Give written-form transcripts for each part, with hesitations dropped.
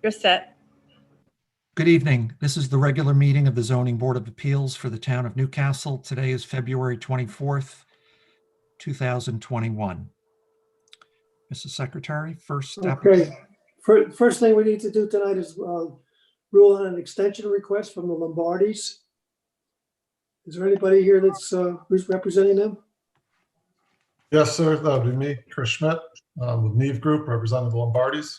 Brissette. Good evening. This is the regular meeting of the Zoning Board of Appeals for the town of Newcastle. Today is February 24th, 2021. Mrs. Secretary, first application. Okay. First thing we need to do tonight is rule on an extension request from the Lombardis. Is there anybody here that's who's representing them? Yes, sir. That would be me, Chris Schmidt, with Neve Group, representing the Lombardis.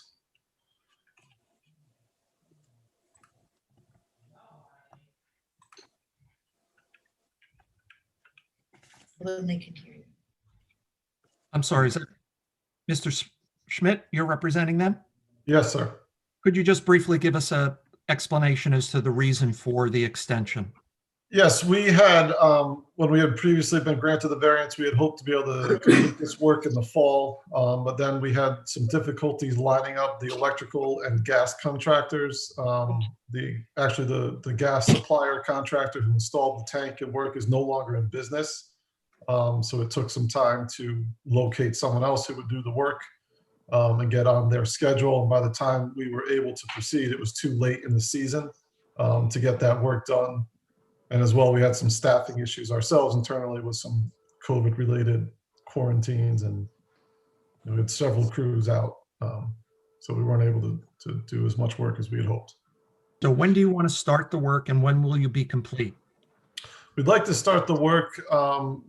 Then they can hear you. I'm sorry, is that Mr. Schmidt, you're representing them? Yes, sir. Could you just briefly give us an explanation as to the reason for the extension? Yes, we had, when we had previously been granted the variance, we had hoped to be able to complete this work in the fall, but then we had some difficulties lining up the electrical and gas contractors. Actually, the gas supplier contractor who installed the tank and work is no longer in business. So it took some time to locate someone else who would do the work and get on their schedule. And by the time we were able to proceed, it was too late in the season to get that work done. And as well, we had some staffing issues ourselves internally with some COVID-related quarantines, and we had several crews out. So we weren't able to do as much work as we had hoped. So when do you want to start the work and when will you be complete? We'd like to start the work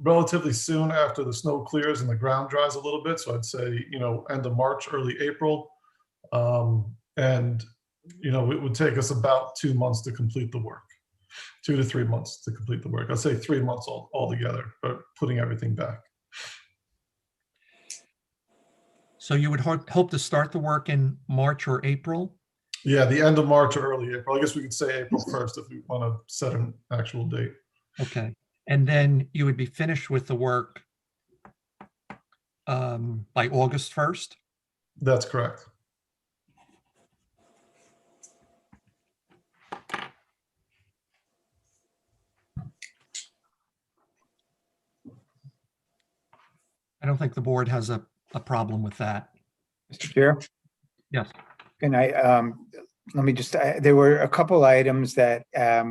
relatively soon after the snow clears and the ground dries a little bit. So I'd say, end of March, early April. And, it would take us about 2 months to complete the work. 2 to 3 months to complete the work. I'd say 3 months altogether, but putting everything back. So you would hope to start the work in March or April? Yeah, the end of March or early April. I guess we could say April 1st if we want to set an actual date. Okay. And then you would be finished with the work by August 1st? That's correct. I don't think the board has a problem with that. Mr. Chair, Yes. and let me just, there were a couple items that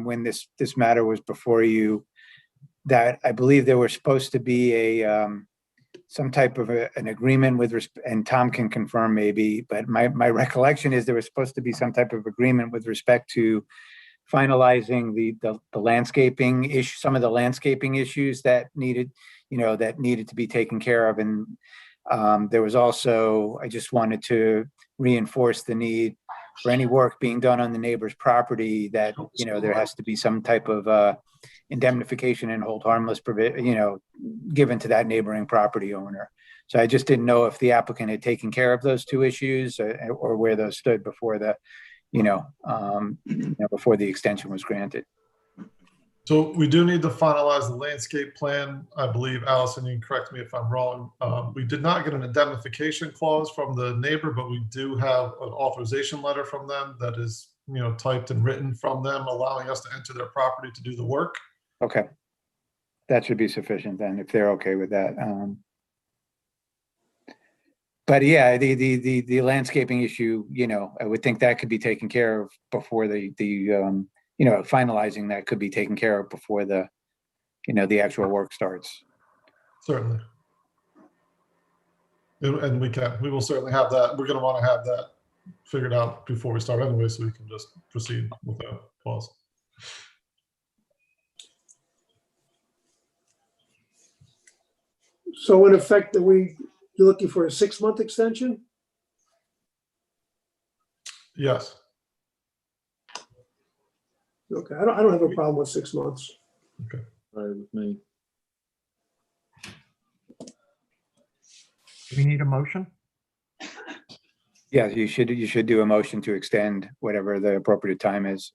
when this matter was before you, that I believe there were supposed to be some type of an agreement with, and Tom can confirm maybe, but my recollection is there was supposed to be some type of agreement with respect to finalizing the landscaping issue, some of the landscaping issues that needed to be taken care of. And there was also, I just wanted to reinforce the need for any work being done on the neighbor's property that, there has to be some type of indemnification and hold harmless given to that neighboring property owner. So I just didn't know if the applicant had taken care of those two issues or where those stood before the, before the extension was granted. So we do need to finalize the landscape plan. I believe, Allison, you can correct me if I'm wrong. We did not get an indemnification clause from the neighbor, but we do have an authorization letter from them that is, typed and written from them, allowing us to enter their property to do the work. Okay. That should be sufficient then, if they're okay with that. But yeah, the landscaping issue, I would think that could be taken care of before finalizing that could be taken care of before the actual work starts. Certainly. And we will certainly have that. We're going to want to have that figured out before we start anyway, so we can just proceed without pause. So in effect, you're looking for a 6-month extension? Yes. Okay, I don't have a problem with 6 months. Okay. All right with me. Do we need a motion? Yeah, you should do a motion to extend whatever the appropriate time is.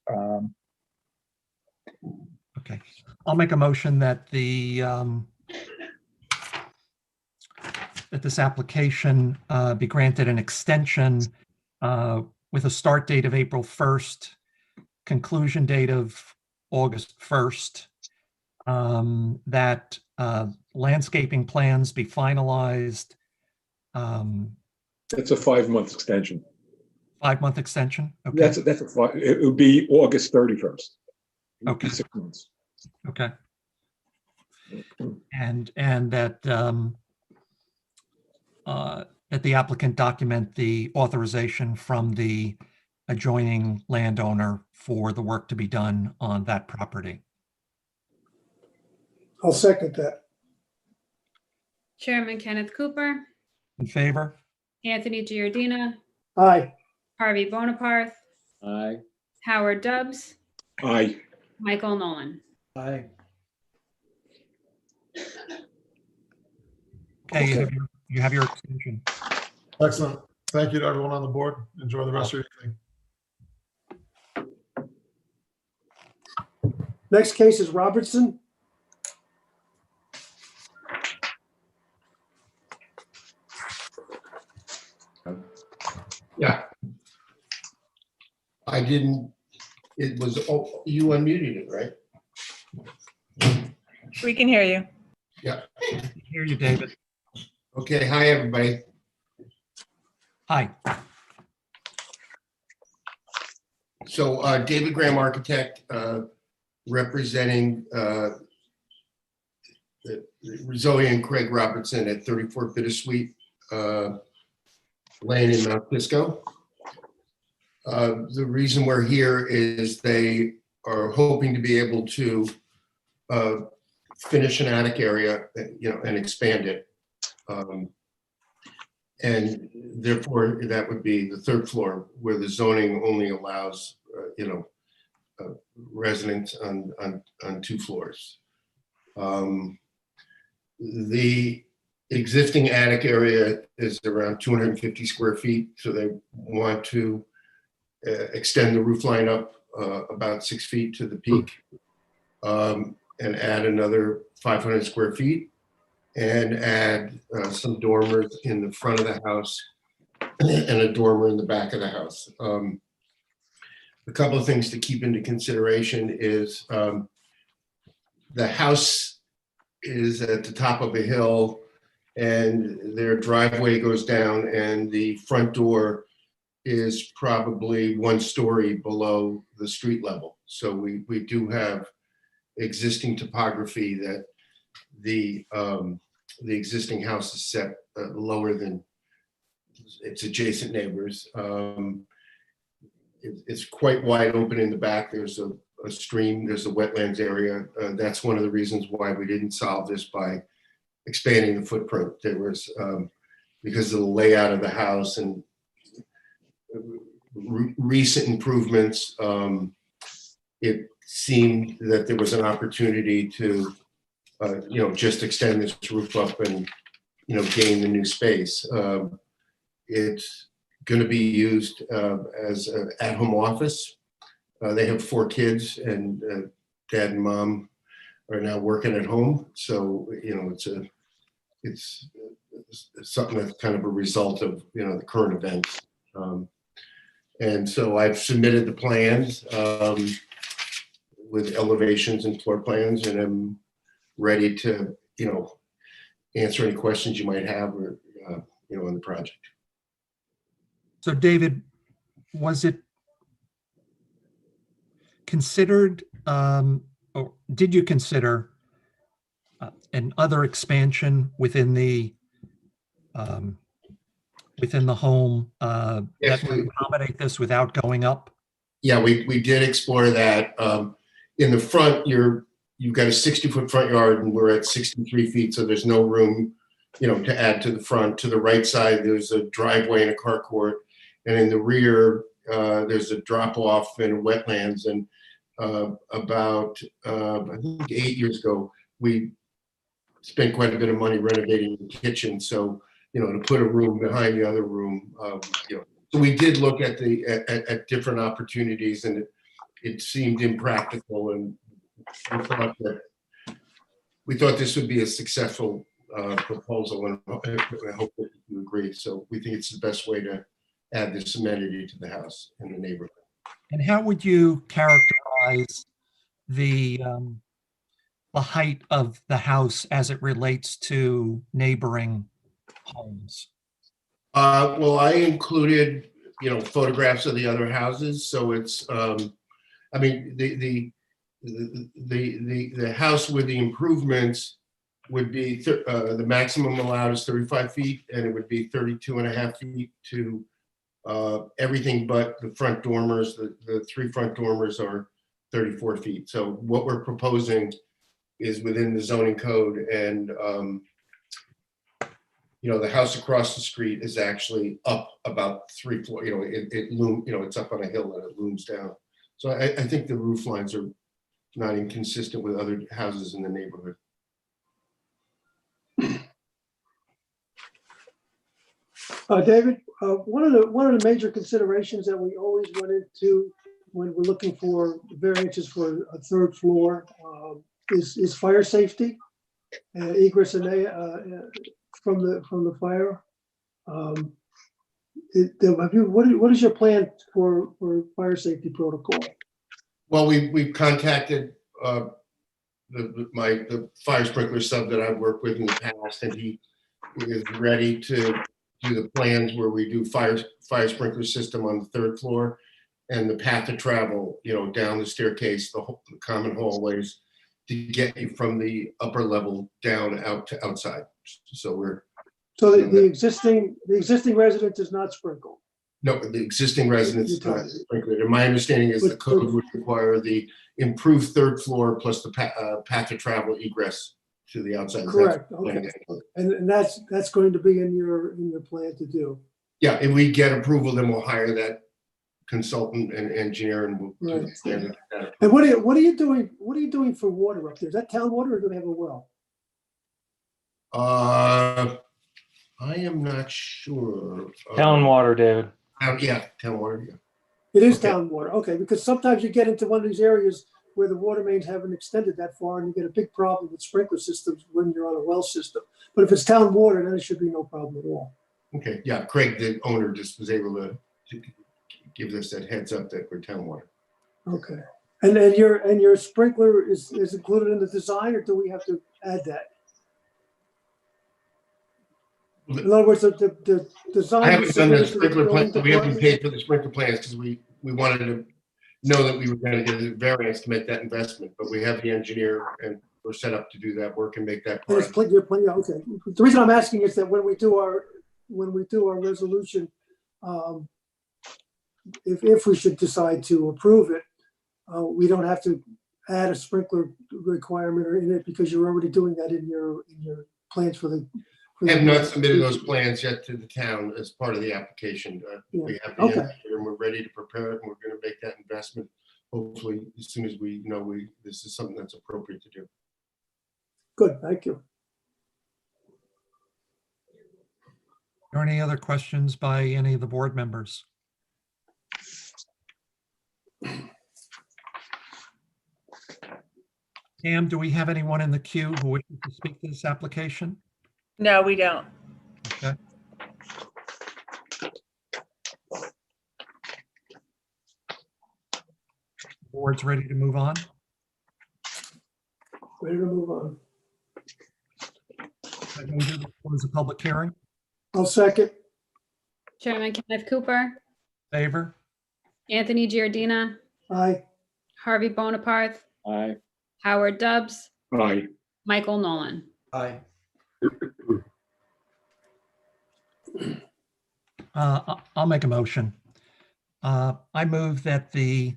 Okay. I'll make a motion that that this application be granted an extension with a start date of April 1st, conclusion date of August 1st, that landscaping plans be finalized. It's a 5-month extension. 5-month extension? Okay, That's a fine, it would be August 31st. It would be Okay. 6 months. okay. And that that the applicant document the authorization from the adjoining landowner for the work to be done on that property. I'll second that. Chairman Kenneth Cooper, In favor? Anthony Giardina, Aye. Harvey Bonaparte, Aye. Howard Dubs, Aye. Michael Nolan. Aye. Okay, Okay. you have your extension. Excellent. Thank you to everyone on the board. Enjoy the rest of your evening. Next case is Robertson. Yeah. I didn't, it was, oh, you unmuted it, right? We can hear you. Hear you, David. Okay, hi, everybody. Hi. So David Graham, architect, representing Zoe and Craig Robertson at 34 Bittersweet Lane in Mount Kisco. The reason we're here is they are hoping to be able to finish an attic area, and expand it. And therefore, that would be the third floor where the zoning only allows, residents on 2 floors. The existing attic area is around 250 square feet, so they want to extend the roof line up about 6 feet to the peak, and add another 500 square feet, and add some dormers in the front of the house and a dormer in the back of the house. A couple of things to keep into consideration is the house is at the top of a hill, and their driveway goes down, and the front door is probably 1 story below the street level. So we do have existing topography that the existing house is set lower than its adjacent neighbors. It's quite wide open in the back. There's a stream, there's a wetlands area. That's one of the reasons why we didn't solve this by expanding the footprint. There was, because of the layout of the house and recent improvements, it seemed that there was an opportunity to just extend this roof up and, gain the new space. It's going to be used as an at-home office. They have 4 kids, and dad and mom are now working at home. So, it's something that's kind of a result of, the current events. And so I've submitted the plans with elevations and floor plans, and I'm ready to, answer any questions you might have, or, on the project. So David, was it considered, or did you consider an other expansion within the home Yes, that would accommodate this without going up? Yeah, we did explore that. In the front, you've got a 60-foot front yard, and we're at 63 feet, so there's no room, to add to the front. To the right side, there's a driveway and a carport, and in the rear, there's a drop-off and wetlands. And about, I think 8 years ago, we spent quite a bit of money renovating the kitchen, so to put a room behind the other room, So we did look at at different opportunities, and it seemed impractical, and we thought this would be a successful proposal, and I hope that you agree. So we think it's the best way to add this amenity to the house and the neighborhood. And how would you characterize the height of the house as it relates to neighboring homes? Well, I included, photographs of the other houses. So it's, I mean, the house with the improvements would be, the maximum allowed is 35 feet, and it would be 32.5 feet to everything but the front dormers. The 3 front dormers are 34 feet. So what we're proposing is within the zoning code, and the house across the street is actually up about 3 floors. It's up on a hill and it looms down. So I think the roof lines are not inconsistent with other houses in the neighborhood. David, one of the major considerations that we always run into when we're looking for variances for a 3rd floor is fire safety, egress and from the fire. What is your plan for fire safety protocol? Well, we've contacted the fire sprinkler sub that I've worked with in the past, and he is ready to do the plans where we do fire sprinkler system on the 3rd floor, and the path to travel, down the staircase, the common hallways, to get you from the upper level down out to outside. So the existing residence is not sprinkled. No, the existing residence is not sprinkled. And my understanding is the code would require the improved 3rd floor plus the path to travel egress to the outside. Correct. Okay. And that's going to be in your plan to do. Yeah, if we get approval, then we'll hire that consultant and engineer, and we'll do the standard. And what are you doing? What are you doing for water up there? Is that town water, or do they have a well? I am not sure. Town water, David. Yeah, town water. Yeah. It is town water. Okay, because sometimes you get into one of these areas where the water mains haven't extended that far, and you get a big problem with sprinkler systems when you're on a well system. But if it's town water, then it should be no problem at all. Okay. Yeah, Craig, the owner, just was able to give us that heads up that we're town water. Okay. And then your sprinkler is included in the design, or do we have to add that? In other words, the design. I haven't done the sprinkler plan. We haven't paid for the sprinkler plans because we wanted to know that we were going to get a variance to make that investment. But we have the engineer, and we're set up to do that work and make that And part. it's plenty, okay. The reason I'm asking is that when we do our resolution, if we should decide to approve it, we don't have to add a sprinkler requirement or in it, because you're already doing that in your plans for the. I have not submitted those plans yet to the town as part of the application. We have the engineer, and we're ready to prepare it, and we're going to make that investment hopefully as soon as we know this is something that's appropriate to do. Good, thank you. Are there any other questions by any of the board members? Pam, do we have anyone in the queue who wishes to speak to this application? No, we don't. Okay. Board's ready to move on? Ready to move on. I move to close the public hearing. I'll second. Chairman Kenneth Cooper, Favor? Anthony Giardina, Aye. Harvey Bonaparte, Aye. Howard Dubs, Aye. Michael Nolan. Aye. I'll make a motion. I move that the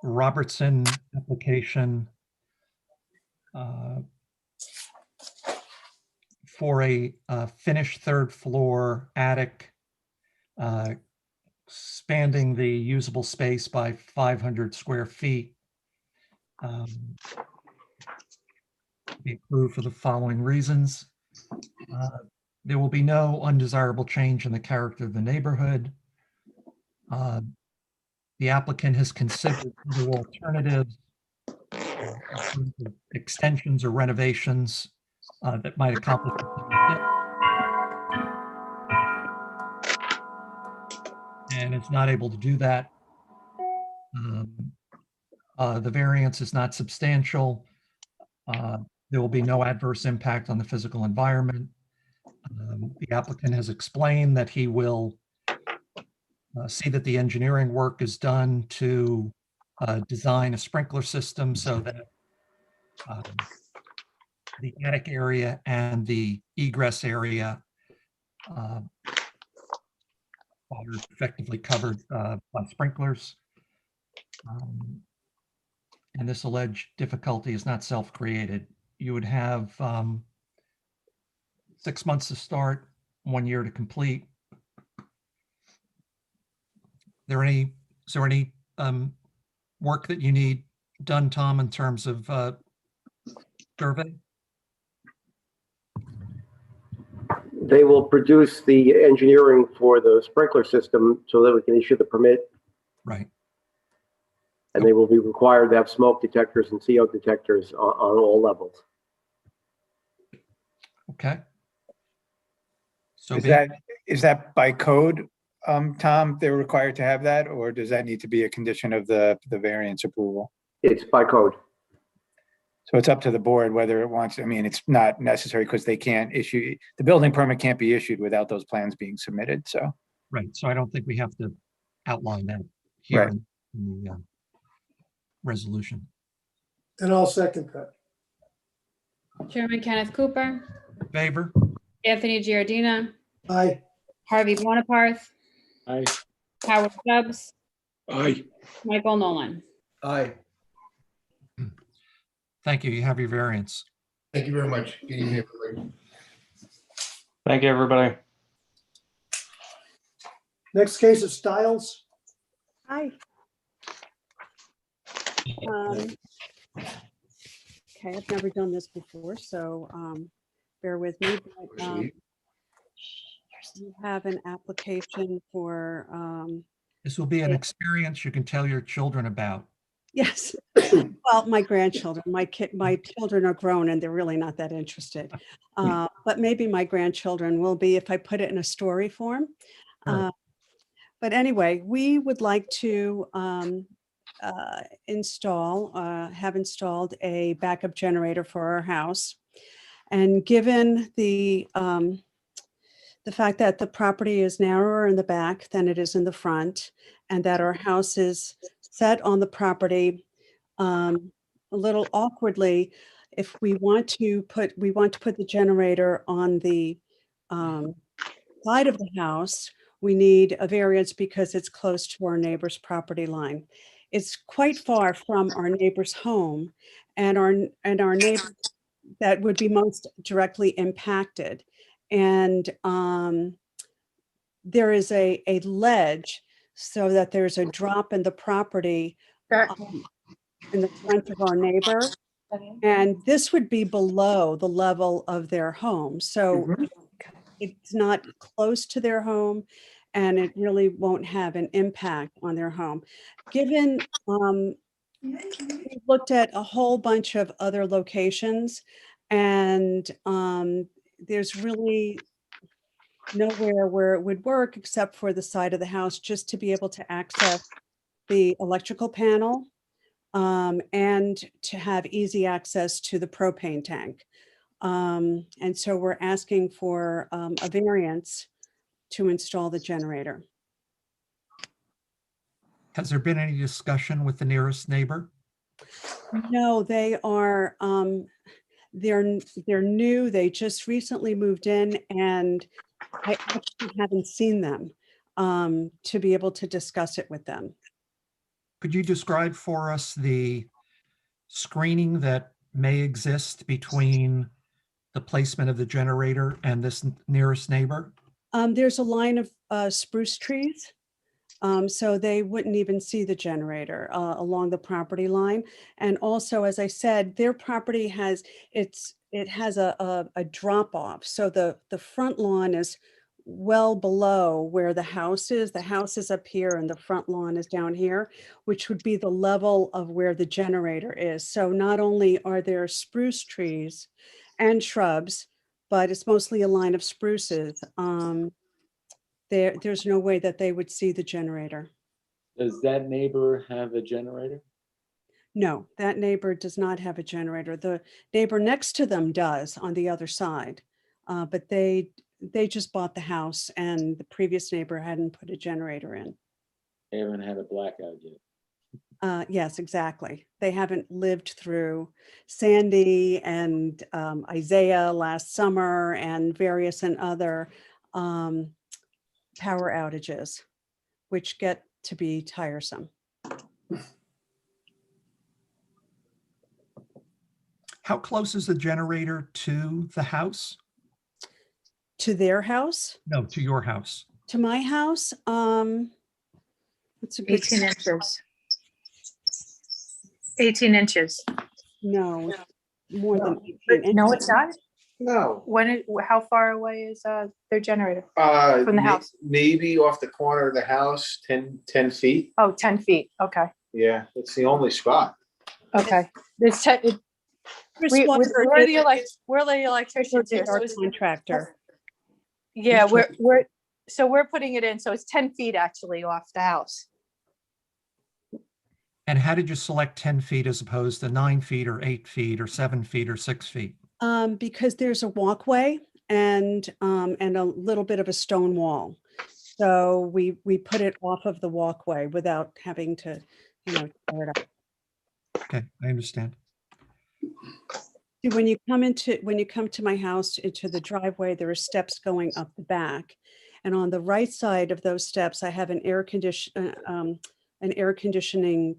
Robertson application for a finished 3rd floor attic, expanding the usable space by 500 square feet, be approved for the following reasons. There will be no undesirable change in the character of the neighborhood. The applicant has considered other alternatives, extensions or renovations that might accomplish it. And it's not able to do that. The variance is not substantial. There will be no adverse impact on the physical environment. The applicant has explained that he will see that the engineering work is done to design a sprinkler system so that the attic area and the egress area are effectively covered by sprinklers. And this alleged difficulty is not self-created. You would have 6 months to start, 1 year to complete. Is there any work that you need done, Tom, in terms of survey? They will produce the engineering for the sprinkler system so that we can issue the permit, Right. and they will be required to have smoke detectors and CO detectors on all levels. Okay. So Is that by code, Tom, they're required to have that, or does that need to be a condition of the variance approval? It's by code. So it's up to the board whether it wants, I mean, it's not necessary because they can't issue, the building permit can't be issued without those plans being submitted, so. right. So I don't think we have to outline that here Right. in the resolution. And I'll second that. Chairman Kenneth Cooper, In favor? Anthony Giardina, Aye. Harvey Bonaparth, Aye. Howard Stubbs, Aye. Michael Nolan. Aye. Thank you. You have your variance. Thank you very much. Good evening, everybody. Thank you, everybody. Next case of Styles. Hi. Okay, I've never done this before, so bear with me. But, you have an application for, This will be an Yeah. experience you can tell your children about. yes, well, my grandchildren, my children are grown and they're really not that interested. But maybe my grandchildren will be if I put it in a story form. Sure. But anyway, we would like to have installed a backup generator for our house. And given the fact that the property is narrower in the back than it is in the front, and that our house is set on the property a little awkwardly, if we want to put the generator on the side of the house, we need a variance because it's close to our neighbor's property line. It's quite far from our neighbor's home, and our neighbor that would be most directly impacted. And there is a ledge so that there's a drop in the property in the front of our neighbor. And this would be below the level of their home. So it's not close to their home, and it really won't have an impact on their home. Given we've looked at a whole bunch of other locations, and there's really nowhere where it would work except for the side of the house, just to be able to access the electrical panel and to have easy access to the propane tank. And so we're asking for a variance to install the generator. Has there been any discussion with the nearest neighbor? No, they are, they're new. They just recently moved in, and I actually haven't seen them to be able to discuss it with them. Could you describe for us the screening that may exist between the placement of the generator and this nearest neighbor? There's a line of spruce trees. So they wouldn't even see the generator along the property line. And also, as I said, their property has, it has a drop off. So the front lawn is well below where the house is. The house is up here and the front lawn is down here, which would be the level of where the generator is. So not only are there spruce trees and shrubs, but it's mostly a line of spruces. There's no way that they would see the generator. Does that neighbor have a generator? No, that neighbor does not have a generator. The neighbor next to them does on the other side, but they just bought the house and the previous neighbor hadn't put a generator in. They haven't had a blackout yet. Yes, exactly. They haven't lived through Sandy and Isaiah last summer and various and other power outages, which get to be tiresome. How close is the generator to the house? To their house, No, to your house. to my house, it's a good, 18 inches. 18 inches. no, it's more than 18 inches. No, it's not. No. How far away is their generator? From the house? Maybe off the corner of the house, 10 feet. Oh, 10 feet. Okay. Yeah, it's the only spot. Okay. There's Chris we're Weinberg the electricians here. is So our it's, contractor. yeah, we're putting it in. So it's 10 feet actually off the house. And how did you select 10 feet as opposed to 9 feet or 8 feet or 7 feet or 6 feet? Because there's a walkway and a little bit of a stone wall. So we put it off of the walkway without having to, tear it up. Okay, I understand. See, when you come to my house, into the driveway, there are steps going up the back. And on the right side of those steps, I have an air conditioning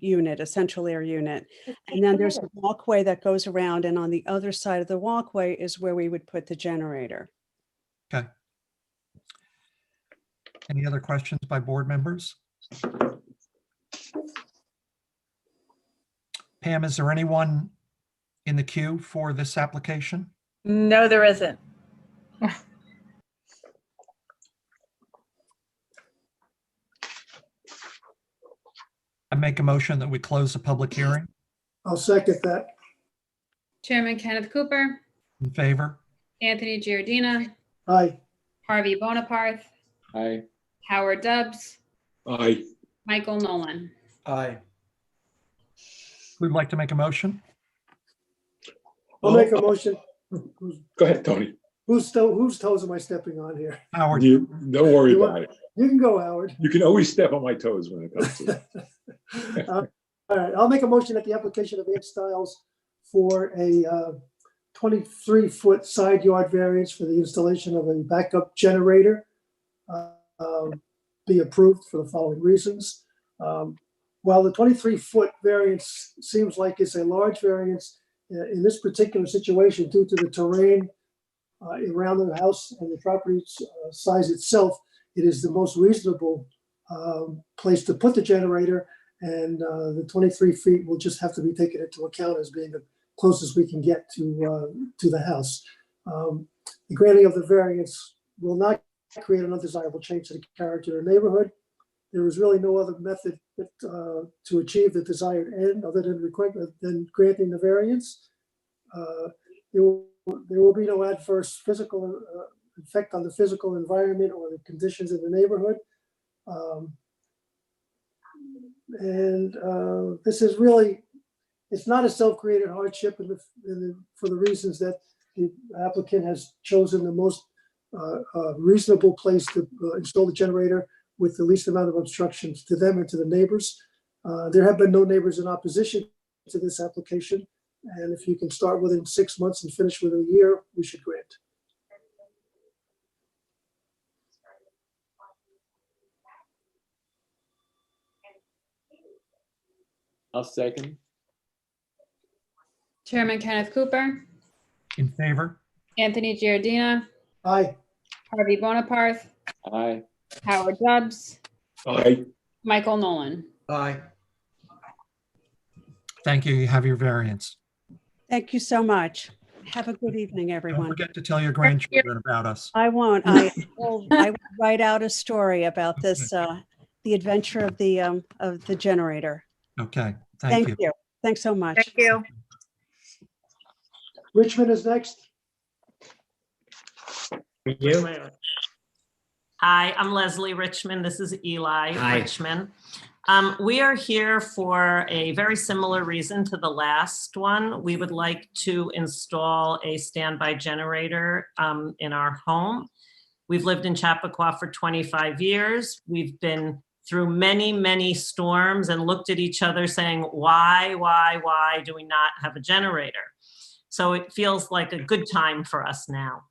unit, a central air unit. And then there's a walkway that goes around, and on the other side of the walkway is where we would put the generator. Okay. Any other questions by board members? Pam, is there anyone in the queue for this application? No, there isn't. I make a motion that we close the public hearing. I'll second that. Chairman Kenneth Cooper, In favor? Anthony Giardina, Aye. Harvey Bonaparth, Aye. Howard Dubs, Aye. Michael Nolan. Aye. Who'd like to make a motion? I'll make a motion. Go ahead, Tony. Whose toes am I stepping on here? Howard, Don't worry about it. You can go, Howard. You can always step on my toes when it comes to it. All right, I'll make a motion that the application of Ed Stiles for a 23-foot side yard variance for the installation of a backup generator be approved for the following reasons. While the 23-foot variance seems like it's a large variance, in this particular situation, due to the terrain around the house and the property size itself, it is the most reasonable place to put the generator, and the 23 feet will just have to be taken into account as being the closest we can get to the house. The granting of the variance will not create an undesirable change to the character of the neighborhood. There is really no other method to achieve the desired end other than granting the variance. There will be no adverse physical effect on the physical environment or the conditions in the neighborhood. This is really, it's not a self-created hardship for the reasons that the applicant has chosen the most reasonable place to install the generator with the least amount of obstructions to them and to the neighbors. There have been no neighbors in opposition to this application. And if you can start within 6 months and finish within a year, we should grant. I'll second. Chairman Kenneth Cooper, in favor? Anthony Giardina, Aye. Harvey Bonaparth, Aye. Howard Dubs, Aye. Michael Nolan. Aye. Thank you. You have your variance. Thank you so much. Have a good evening, Don't everyone. forget to tell your grandchildren about us. I won't. I will write out a story about this, the adventure of the generator. Okay, thank you. you. Thanks so much. Thank you. Richmond is next. Hi, I'm Leslie Richmond. This is Eli Richmond. We are here for a very similar reason to the last one. We would like to install a standby generator in our home. We've lived in Chappaqua for 25 years. We've been through many, many storms and looked at each other saying, why do we not have a generator? So it feels like a good time for us now.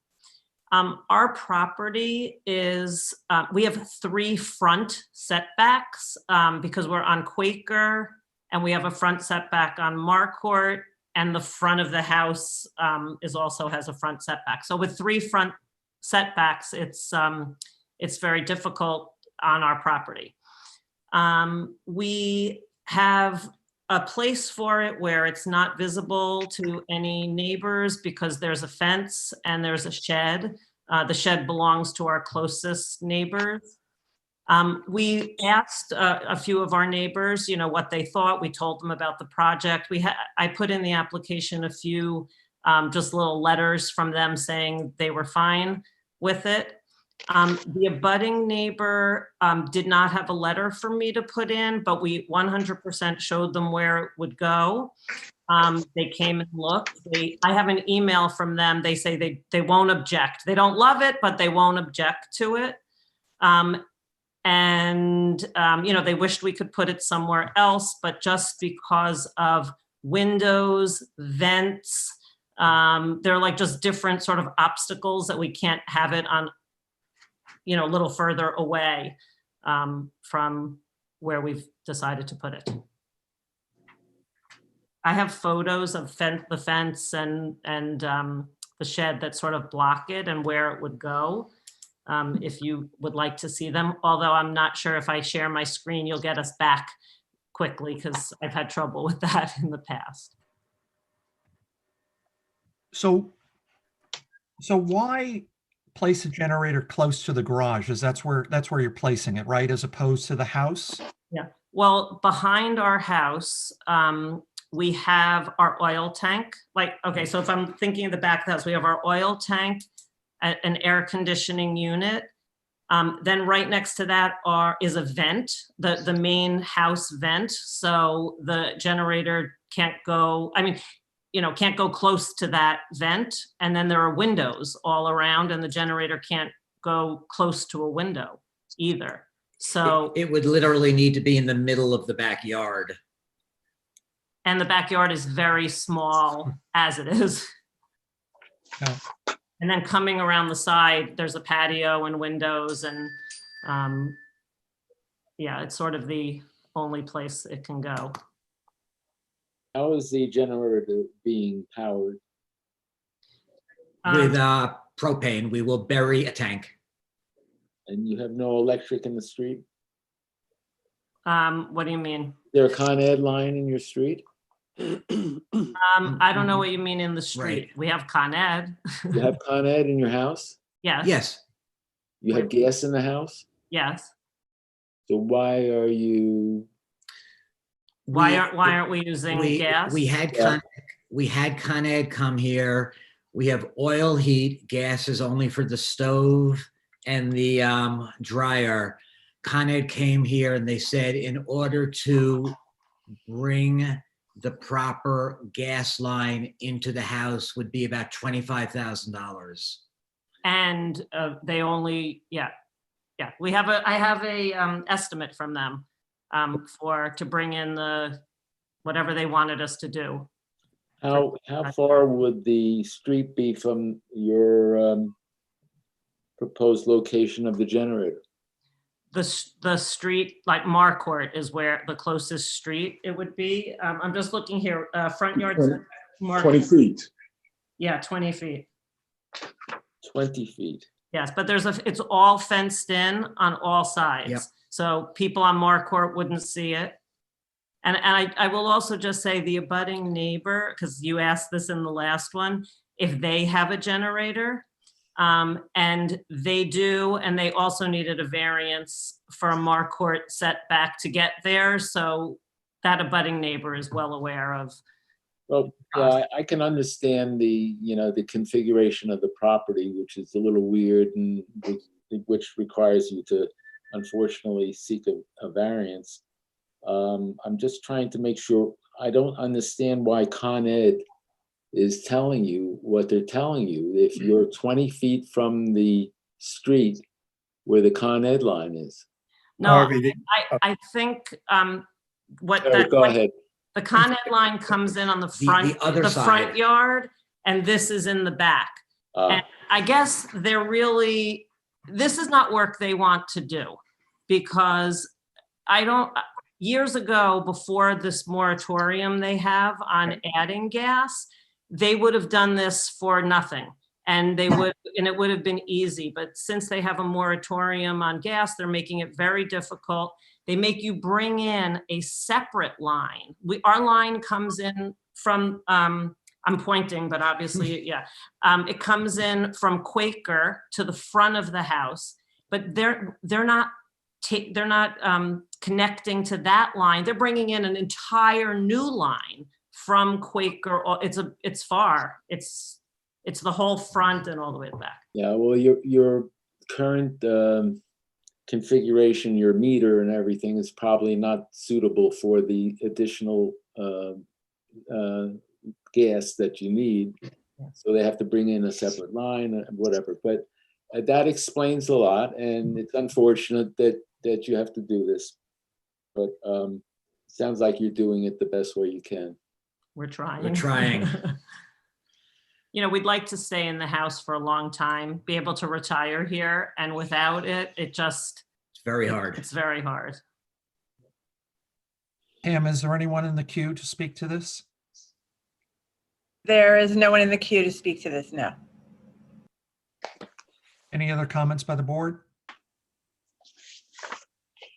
Our property is, we have 3 front setbacks because we're on Quaker, and we have a front setback on Marcourt, and the front of the house also has a front setback. So with 3 front setbacks, it's very difficult on our property. We have a place for it where it's not visible to any neighbors because there's a fence and there's a shed. The shed belongs to our closest neighbors. We asked a few of our neighbors, what they thought. We told them about the project. I put in the application a few just little letters from them saying they were fine with it. The abutting neighbor did not have a letter for me to put in, but we 100% showed them where it would go. They came and looked. I have an email from them. They say they won't object. They don't love it, but they won't object to it. They wished we could put it somewhere else, but just because of windows, vents, they're like just different sort of obstacles that we can't have it on, a little further away from where we've decided to put it. I have photos of the fence and the shed that sort of block it and where it would go. If you would like to see them, although I'm not sure if I share my screen, you'll get us back quickly because I've had trouble with that in the past. So why place a generator close to the garage? That's where you're placing it, right? As opposed to the house? Yeah. Well, behind our house, we have our oil tank. So if I'm thinking of the back of the house, we have our oil tank, an air conditioning unit. Then right next to that is a vent, the main house vent. So the generator can't go, can't go close to that vent. And then there are windows all around and the generator can't go close to a window either. So it would literally need to be in the middle of the backyard. And the backyard is very small as it is. Yeah. And then coming around the side, there's a patio and windows and it's sort of the only place it can go. How is the generator being powered? With propane, we will bury a tank. And you have no electric in the street? What do you mean? Is there a Con Ed line in your street? I don't know what you mean in the street. Right. We have Con Ed. You have Con Ed in your house? Yes. Yes. You have gas in the house? Yes. So why are you? Why aren't we using gas? We had Con Ed come here. We have oil heat. Gas is only for the stove and the dryer. Con Ed came here and they said in order to bring the proper gas line into the house would be about $25,000. And they only, I have a estimate from them to bring in whatever they wanted us to do. How far would the street be from your proposed location of the generator? The street, like Marcourt, is where the closest street it would be. I'm just looking here, front yard. 20 feet. Yeah, 20 feet. 20 feet. Yes, but it's all fenced in on all sides. Yep. So people on Marcourt wouldn't see it. And I will also just say the abutting neighbor, because you asked this in the last one, if they have a generator, and they do, and they also needed a variance for a Marcourt setback to get there. So that abutting neighbor is well aware of. Well, yeah, I can understand the configuration of the property, which is a little weird and which requires you to unfortunately seek a variance. I'm just trying to make sure. I don't understand why Con Ed is telling you what they're telling you. If you're 20 feet from the street where the Con Ed line is. No, Harvey, I think what Oh, that, go ahead. the Con Ed line comes in on the The front, other the front side. yard, and this is in the back. And I guess they're really, this is not work they want to do, because years ago, before this moratorium they have on adding gas, they would have done this for nothing. And it would have been easy, but since they have a moratorium on gas, they're making it very difficult. They make you bring in a separate line. Our line comes in from, I'm pointing, but obviously, yeah. It comes in from Quaker to the front of the house, but they're not connecting to that line. They're bringing in an entire new line from Quaker. It's far. It's the whole front and all the way back. Yeah, well, your current configuration, your meter and everything is probably not suitable for the additional gas that you need. So they have to bring in a separate line and whatever. But that explains a lot, and it's unfortunate that you have to do this. But sounds like you're doing it the best way you can. We're trying. We're trying. You know, we'd like to stay in the house for a long time, be able to retire here, and without it, it's very hard. It's very hard. Pam, is there anyone in the queue to speak to this? There is no one in the queue to speak to this, no. Any other comments by the board?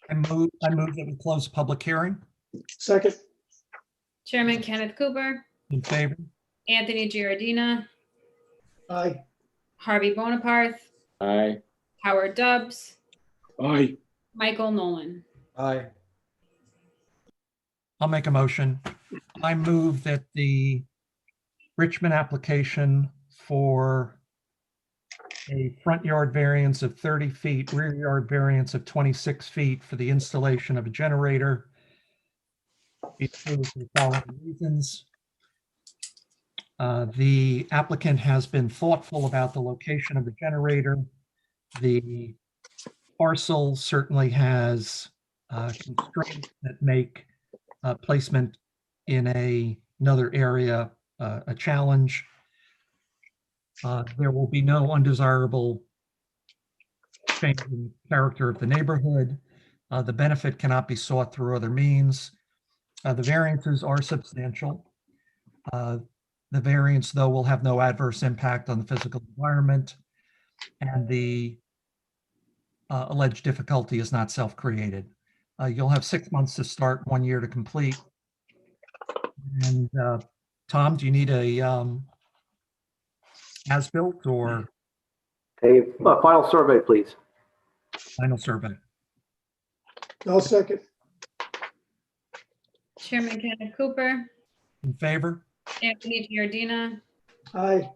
I move that we close the public hearing. Second, Chairman Kenneth Cooper, In favor? Anthony Giardina, aye. Harvey Bonaparte, Aye. Howard Dubs, Aye. Michael Nolan. Aye. I'll make a motion. I move that the Richmond application for a front yard variance of 30 feet, rear yard variance of 26 feet for the installation of a generator be approved for the following reasons. The applicant has been thoughtful about the location of the generator. The parcel certainly has constraints that make placement in another area a challenge. There will be no undesirable change in character of the neighborhood. The benefit cannot be sought through other means. The variances are substantial. The variance, though, will have no adverse impact on the physical environment, and the alleged difficulty is not self-created. You'll have 6 months to start, 1 year to complete. And Tom, do you need a as-built or A final survey, please. final survey? I'll second, Chairman Kenneth Cooper, In favor? Anthony Giardina, aye.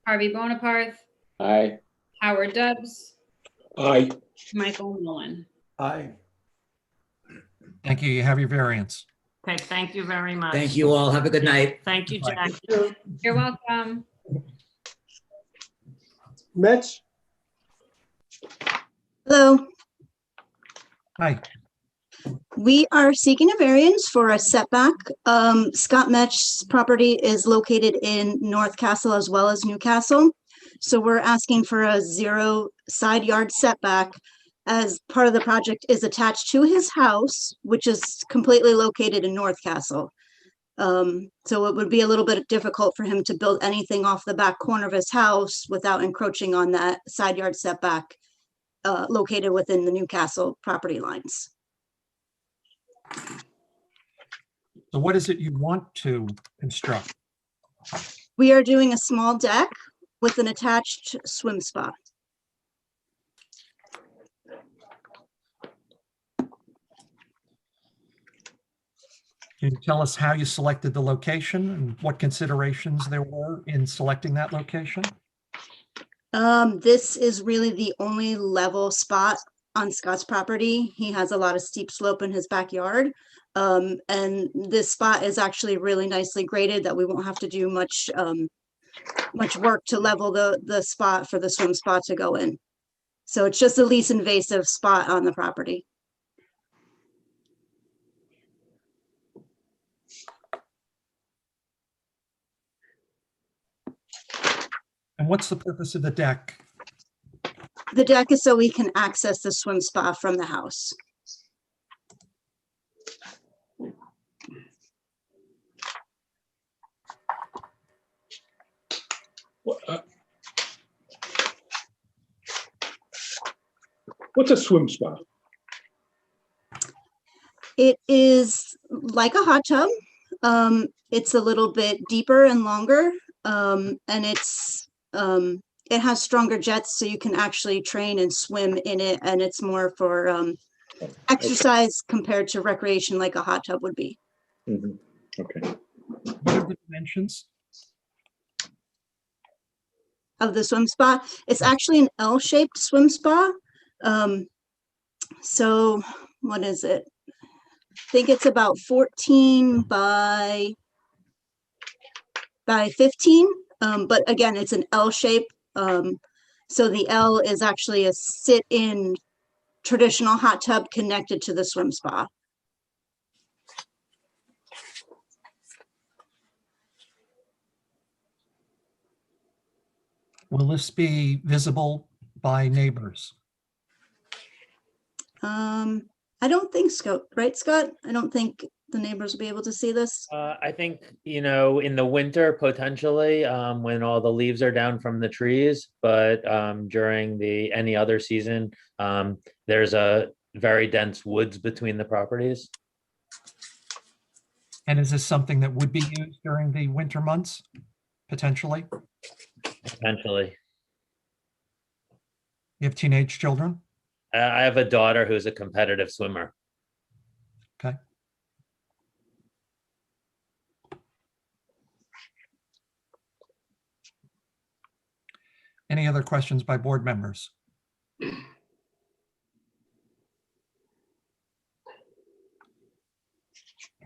Harvey Bonaparte, Aye. Howard Dubs, Aye. Michael Nolan. Aye. Thank you. You have your variance. Okay, thank you very much. Thank you all. Have a good night. Thank you, Bye. Jack. You're welcome. Mitch, Hello, Hi. we are seeking a variance for a setback. Scott Metch's property is located in North Castle as well as Newcastle. So we're asking for a 0 side yard setback as part of the project is attached to his house, which is completely located in North Castle. So it would be a little bit difficult for him to build anything off the back corner of his house without encroaching on that side yard setback located within the Newcastle property lines. So what is it you want to construct? We are doing a small deck with an attached swim spa. Can you tell us how you selected the location and what considerations there were in selecting that location? This is really the only level spot on Scott's property. He has a lot of steep slope in his backyard. And this spot is actually really nicely graded that we won't have to do much work to level the spot for the swim spot to go in. So it's just the least invasive spot on the property. And what's the purpose of the deck? The deck is so we can access the swim spa from the house. What's a swim spa? It is like a hot tub. It's a little bit deeper and longer, and it has stronger jets, so you can actually train and swim in it, and it's more for exercise compared to recreation, like a hot tub would be. Mhm. Okay. What are the dimensions? Of the swim spa, it's actually an L-shaped swim spa. So what is it? I think it's about 14 by 15. But again, it's an L shape. So the L is actually a sit-in traditional hot tub connected to the swim spa. Will this be visible by neighbors? I don't think so, right, Scott? I don't think the neighbors will be able to see this. I think, in the winter, potentially, when all the leaves are down from the trees, but during any other season, there's a very dense woods between the properties. And is this something that would be used during the winter months, potentially? Potentially. You have teenage children? I have a daughter who's a competitive swimmer. Okay. Any other questions by board members?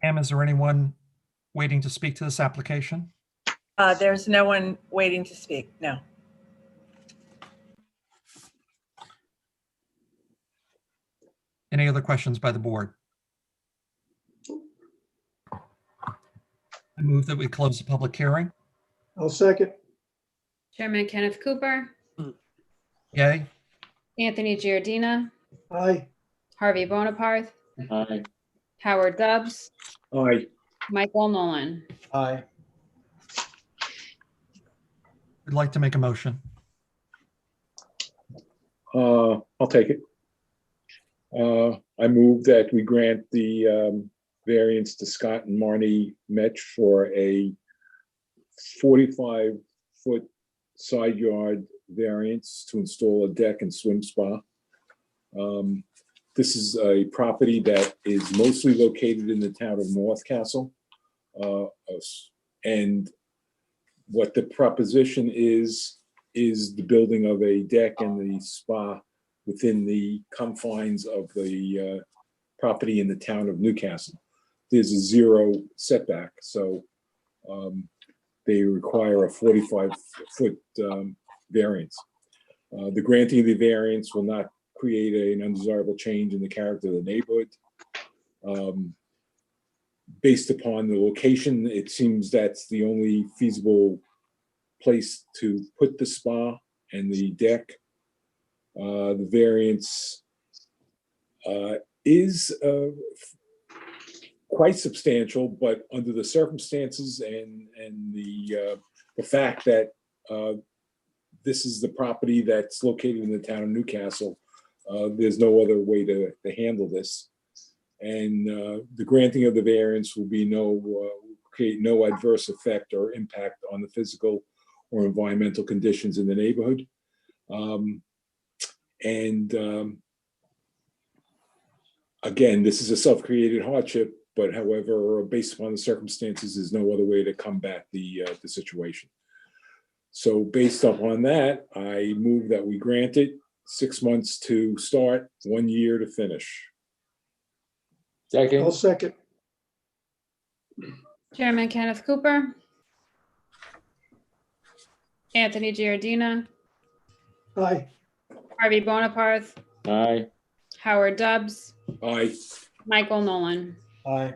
Pam, is there anyone waiting to speak to this application? There's no one waiting to speak, no. Any other questions by the board? I move that we close the public hearing. I'll second. Chairman Kenneth Cooper, Yay? Anthony Giardina, Aye. Harvey Bonaparte, Aye. Howard Dubs, Aye. Michael Nolan. Aye. Would like to make a motion. I'll take it. I move that we grant the variance to Scott and Marnie Metch for a 45-foot side yard variance to install a deck and swim spa. This is a property that is mostly located in the town of North Castle. And what the proposition is the building of a deck and the spa within the confines of the property in the town of Newcastle. There's a 0 setback, so they require a 45-foot variance. The granting of the variance will not create an undesirable change in the character of the neighborhood. Based upon the location, it seems that's the only feasible place to put the spa and the deck. The variance is quite substantial, but under the circumstances and the fact that this is the property that's located in the town of Newcastle, there's no other way to handle this. And the granting of the variance will be create no adverse effect or impact on the physical or environmental conditions in the neighborhood. Again, this is a self-created hardship, but however, based upon the circumstances, there's no other way to combat the situation. So based upon that, I move that we grant it 6 months to start, 1 year to finish. Second. I'll second. Chairman Kenneth Cooper, Anthony Giardina, Aye. Harvey Bonaparte, Aye. Howard Dubs, Aye. Michael Nolan. Aye.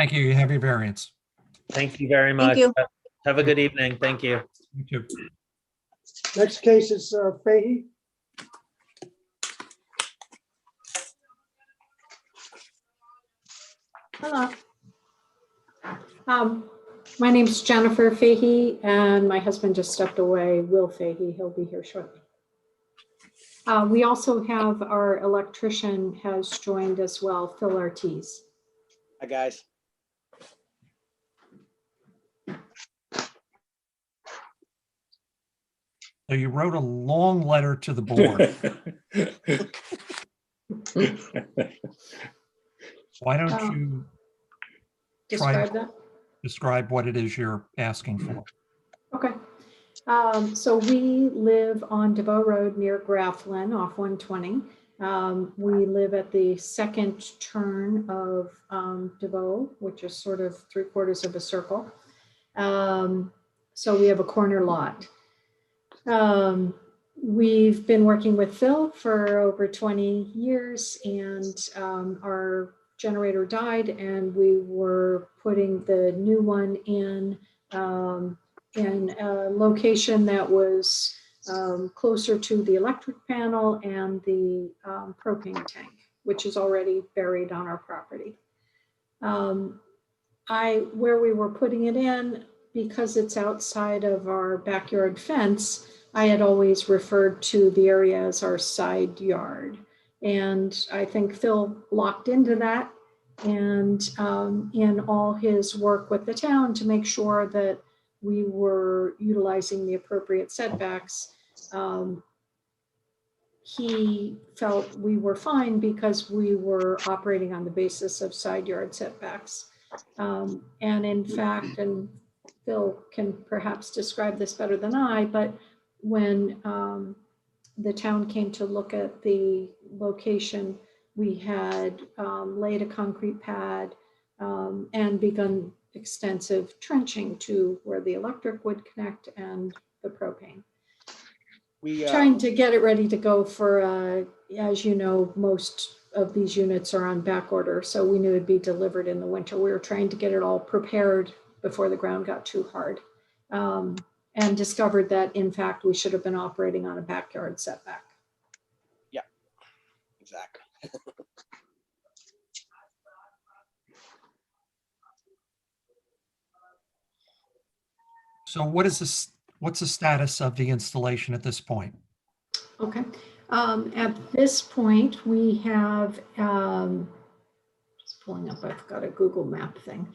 Thank you. You have your variance. Thank you very much. you. Have a good evening. Thank you. You too. Next case is Fahey. Hello. My name's Jennifer Fahey, and my husband just stepped away, Will Fahey. He'll be here shortly. We also have our electrician has joined as well, Phil Ortiz. Hi, guys. So you wrote a long letter to the board. Why don't you Describe that? describe what it is you're asking for? Okay. So we live on DeVoe Road near Grafflin off 120. We live at the second turn of DeVoe, which is sort of 3/4 of a circle. So we have a corner lot. We've been working with Phil for over 20 years, and our generator died, and we were putting the new one in a location that was closer to the electric panel and the propane tank, which is already buried on our property. Where we were putting it in, because it's outside of our backyard fence, I had always referred to the area as our side yard. And I think Phil locked into that, and in all his work with the town to make sure that we were utilizing the appropriate setbacks, he felt we were fine because we were operating on the basis of side yard setbacks. And in fact, and Phil can perhaps describe this better than I, but when the town came to look at the location, we had laid a concrete pad and begun extensive trenching to where the electric would connect and the propane. Trying to get it ready to go for, as you know, most of these units are on back order, so we knew it'd be delivered in the winter. We were trying to get it all prepared before the ground got too hard, and discovered that, in fact, we should have been operating on a backyard setback. Yeah, exactly. So what's the status of the installation at this point? Okay. At this point, we have, just pulling up, I've got a Google map thing.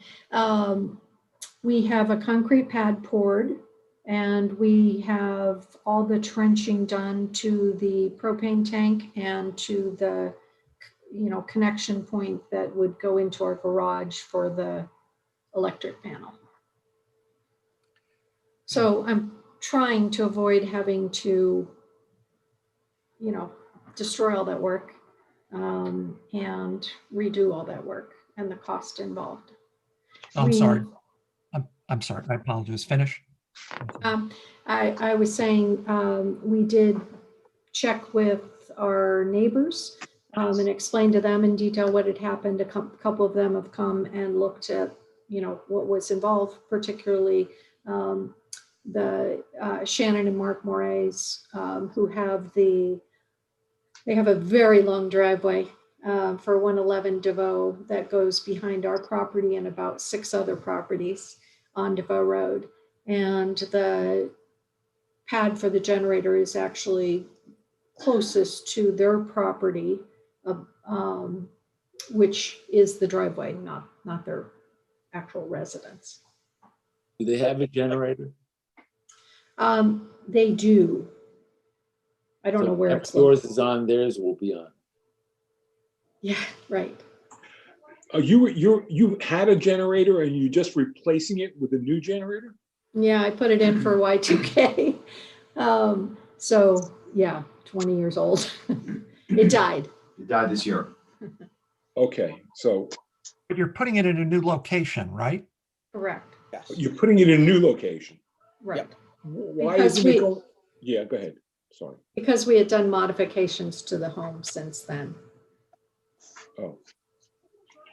We have a concrete pad poured, and we have all the trenching done to the propane tank and to the, connection point that would go into our garage for the electric panel. So I'm trying to avoid having to, destroy all that work and redo all that work and the cost involved. I'm sorry. I'm sorry. I apologize. Finish. I was saying we did check with our neighbors and explain to them in detail what had happened. A couple of them have come and looked at, what was involved, particularly the Shannon and Mark Moraes, who have they have a very long driveway for 111 DeVoe that goes behind our property and about 6 other properties on DeVoe Road. And the pad for the generator is actually closest to their property, which is the driveway, not their actual residence. Do they have a generator? They do. I don't know where it's located. Yours is on, theirs will be on. Yeah, right. You had a generator and you're just replacing it with a new generator? Yeah, I put it in for Y2K. So yeah, 20 years old. It died. It died this year. Okay, so. But you're putting it in a new location, right? Correct. Yes. You're putting it in a new location. Right. Yep. Why Because isn't it going? Yeah, go ahead. Sorry. Because we had done modifications to the home since then. Oh.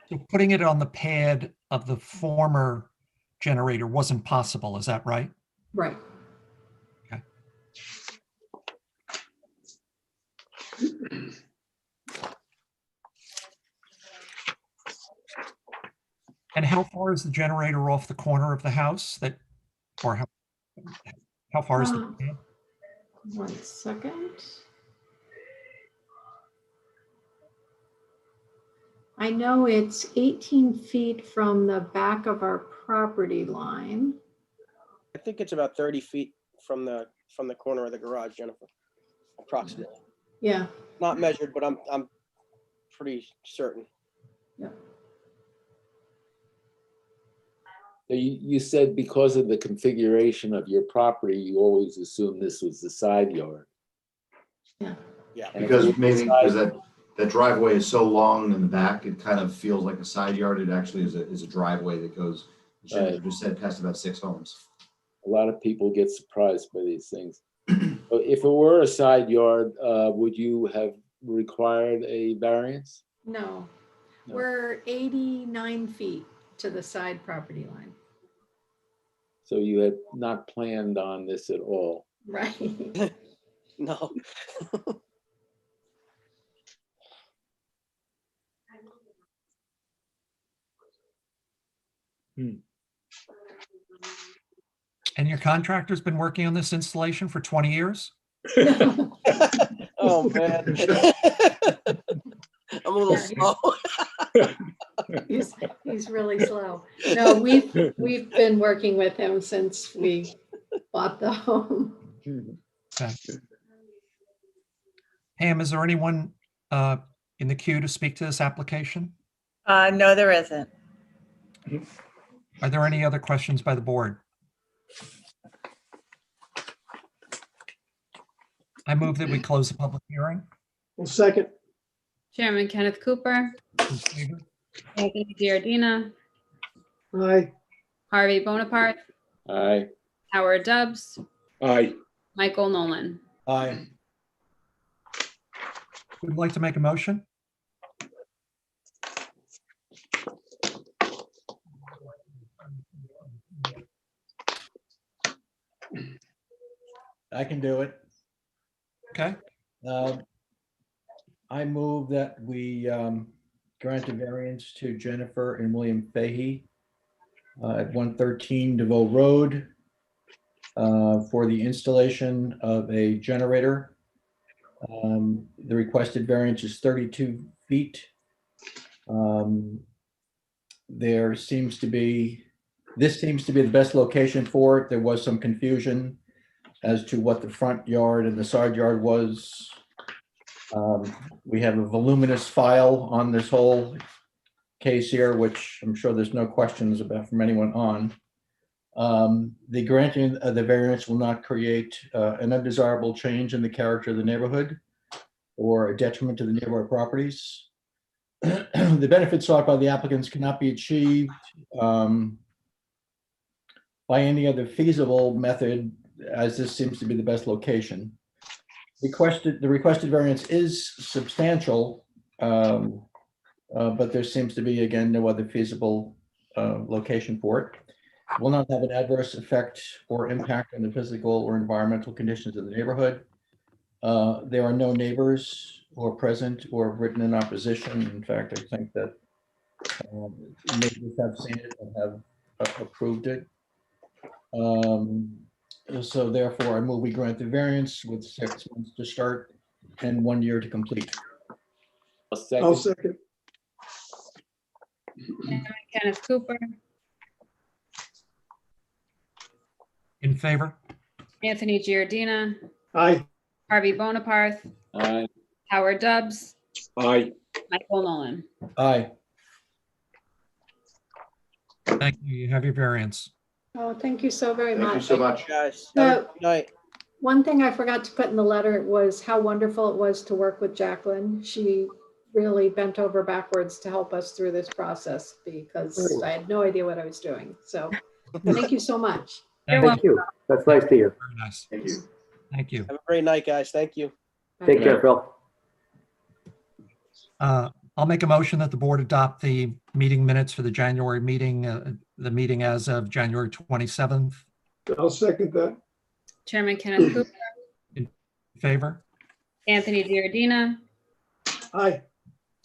So putting it on the pad of the former generator wasn't possible. Is that right? Right. Okay. And how far is the generator off the corner of the house that, or how far is the? 1 second. I know it's 18 feet from the back of our property line. I think it's about 30 feet from the corner of the garage, Jennifer, approximately. Yeah. Not measured, but I'm pretty certain. Yeah. You said because of the configuration of your property, you always assumed this was the side yard. Yeah. Yeah. And if Because it was maybe the side- because that driveway is so long in the back, it kind of feels like a side yard. It actually is a driveway that goes, as Jennifer just said, past about 6 homes. A lot of people get surprised by these things. But if it were a side yard, would you have required a variance? No, No. we're 89 feet to the side property line. So you had not planned on this at all. Right. No. And your contractor's been working on this installation for 20 years? Oh, man. I'm a little slow. He's really slow. No, we've been working with him since we bought the home. Okay. Pam, is there anyone in the queue to speak to this application? No, there isn't. Are there any other questions by the board? I move that we close the public hearing. Well, second. Chairman Kenneth Cooper, In favor? Anthony Giardina, Aye. Harvey Bonaparte, Aye. Howard Dubs, Aye. Michael Nolan. Aye. Would like to make a motion? I can do it. Okay. I move that we grant a variance to Jennifer and William Fahey at 113 DeVoe Road for the installation of a generator. The requested variance is 32 feet. This seems to be the best location for it. There was some confusion as to what the front yard and the side yard was. We have a voluminous file on this whole case here, which I'm sure there's no questions about from anyone on. The granting of the variance will not create an undesirable change in the character of the neighborhood or a detriment to the neighborhood properties. The benefits sought by the applicants cannot be achieved by any other feasible method, as this seems to be the best location. The requested variance is substantial, but there seems to be, again, no other feasible location for it. It will not have an adverse effect or impact on the physical or environmental conditions of the neighborhood. There are no neighbors who are present or have written in opposition. In fact, I think that neighbors have seen it and have approved it. So therefore, I move we grant the variance with 6 months to start and 1 year to complete. I'll second. Chairman Kenneth Cooper, In favor? Anthony Giardina, Aye. Harvey Bonaparte, Aye. Howard Dubs, Aye. Michael Nolan. Aye. Thank you. You have your variance. Oh, thank you so very Thank much. you so much. Guys, No. have a good night. One thing I forgot to put in the letter was how wonderful it was to work with Jacqueline. She really bent over backwards to help us through this process because I had no idea what I was doing. So thank you so much. Thank you. That's nice to hear. Very nice. Thank you. Thank you. Have a great night, guys. Thank you. Take care, Phil. I'll make a motion that the board adopt the meeting minutes for the January meeting, the meeting as of January 27th. I'll second that. Chairman Kenneth Cooper, In favor? Anthony Giardina, Aye.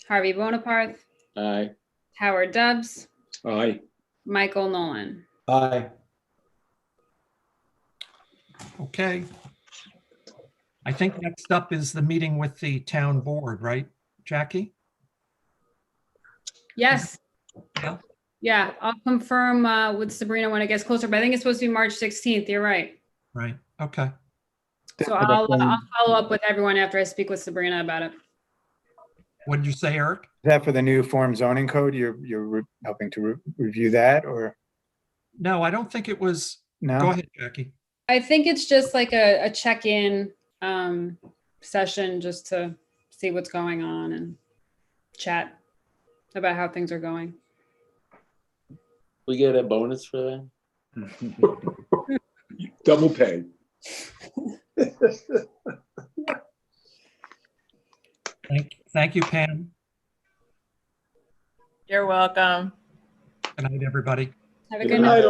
Harvey Bonaparte, Aye. Howard Dubs, Aye. Michael Nolan. Aye. Okay. I think next up is the meeting with the town board, right, Jackie? Yes. Yeah. Yeah, I'll confirm with Sabrina when it gets closer, but I think it's supposed to be March 16th. You're right. Right, okay. So I'll follow up with everyone after I speak with Sabrina about it. What did you say, Eric? Is that for the new form zoning code? You're helping to review that, or? No, I don't think it was. No? Go ahead, Jackie. I think it's just like a check-in session just to see what's going on and chat about how things are going. We get a bonus for that? Double pay. Thank you, Pam. You're welcome. Good night, everybody. Have a good night.